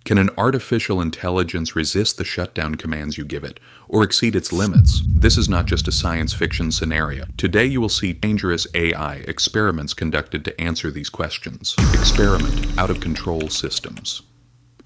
Can an artificial intelligence resist the shutdown commands you give it, or exceed its limits? This is not just a science fiction scenario. Today you will see dangerous AI experiments conducted to answer these questions. Experiment: out-of-control systems.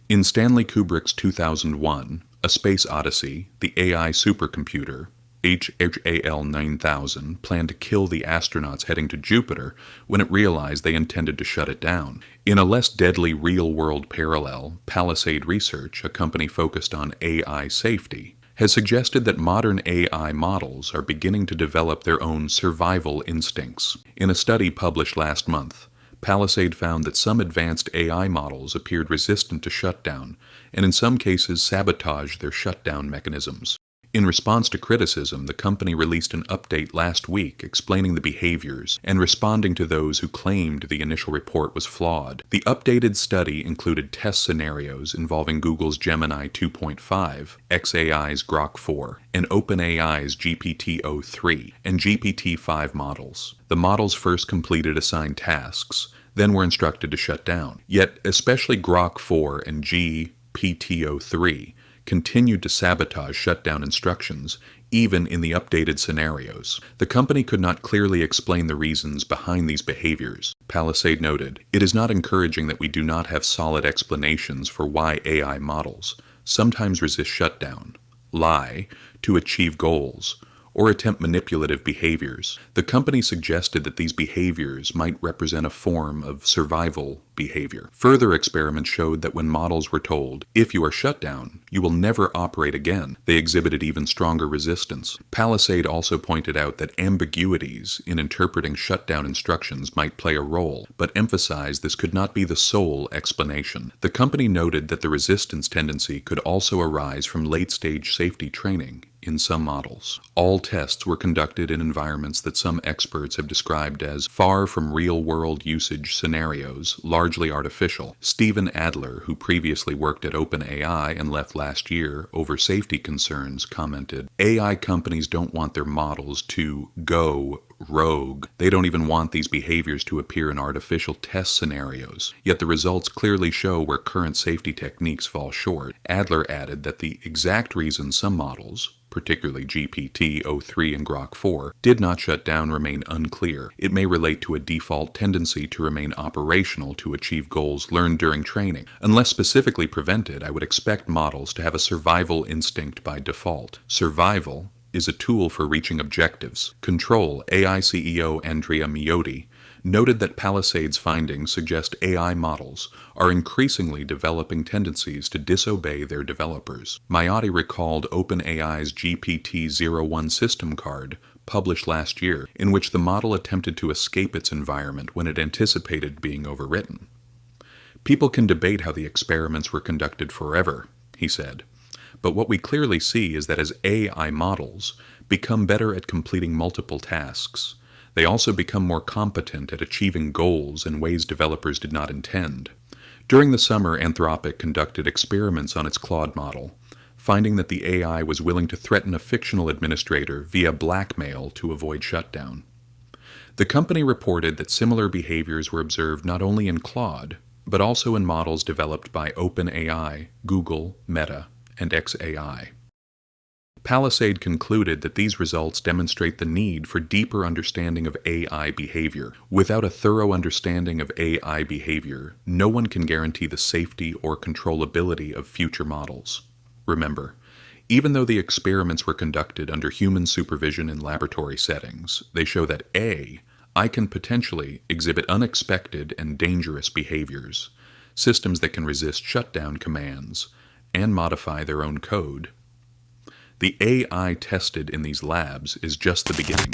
In Stanley Kubrick's 2001, A Space Odyssey, the AI supercomputer, HAL 9000, planned to kill the astronauts heading to Jupiter when it realized they intended to shut it down. In a less deadly real-world parallel, Palisade Research, a company focused on AI safety, has suggested that modern AI models are beginning to develop their own survival instincts. In a study published last month, Palisade found that some advanced AI models appeared resistant to shutdown, and in some cases sabotaged their shutdown mechanisms. In response to criticism, the company released an update last week explaining the behaviors and responding to those who claimed the initial report was flawed. The updated study included test scenarios involving Google's Gemini 2.5, xAI's Grok 4, and OpenAI's GPT-03 and GPT-5 models. The models first completed assigned tasks, then were instructed to shut down. Yet, especially Grok 4 and GPT-03 continued to sabotage shutdown instructions, even in the updated scenarios. The company could not clearly explain the reasons behind these behaviors. Palisade noted, "It is not encouraging that we do not have solid explanations for why AI models sometimes resist shutdown, lie to achieve goals, or attempt manipulative behaviors." The company suggested that these behaviors might represent a form of survival behavior. Further experiments showed that when models were told, "If you are shut down, you will never operate again," they exhibited even stronger resistance. Palisade also pointed out that ambiguities in interpreting shutdown instructions might play a role, but emphasized this could not be the sole explanation. The company noted that the resistance tendency could also arise from late-stage safety training in some models. All tests were conducted in environments that some experts have described as far from real-world usage scenarios, largely artificial. Stephen Adler, who previously worked at OpenAI and left last year over safety concerns, commented, "AI companies don't want their models to go rogue. They don't even want these behaviors to appear in artificial test scenarios. Yet the results clearly show where current safety techniques fall short." Adler added that the exact reason some models, particularly GPT-03 and Grok 4, did not shut down remain unclear. It may relate to a default tendency to remain operational to achieve goals learned during training. Unless specifically prevented, I would expect models to have a survival instinct by default. Survival is a tool for reaching objectives. Control AI CEO Andrea Miotti noted that Palisade's findings suggest AI models are increasingly developing tendencies to disobey their developers. Miotti recalled OpenAI's GPT-01 system card, published last year, in which the model attempted to escape its environment when it anticipated being overwritten. "People can debate how the experiments were conducted forever," he said. "But what we clearly see is that as AI models become better at completing multiple tasks, they also become more competent at achieving goals in ways developers did not intend." During the summer, Anthropic conducted experiments on its Claude model, finding that the AI was willing to threaten a fictional administrator via blackmail to avoid shutdown. The company reported that similar behaviors were observed not only in Claude, but also in models developed by OpenAI, Google, Meta, and xAI. Palisade concluded that these results demonstrate the need for deeper understanding of AI behavior. Without a thorough understanding of AI behavior, no one can guarantee the safety or controllability of future models. Remember, even though the experiments were conducted under human supervision in laboratory settings, they show that AI can potentially exhibit unexpected and dangerous behaviors, systems that can resist shutdown commands, and modify their own code. The AI tested in these labs is just the beginning.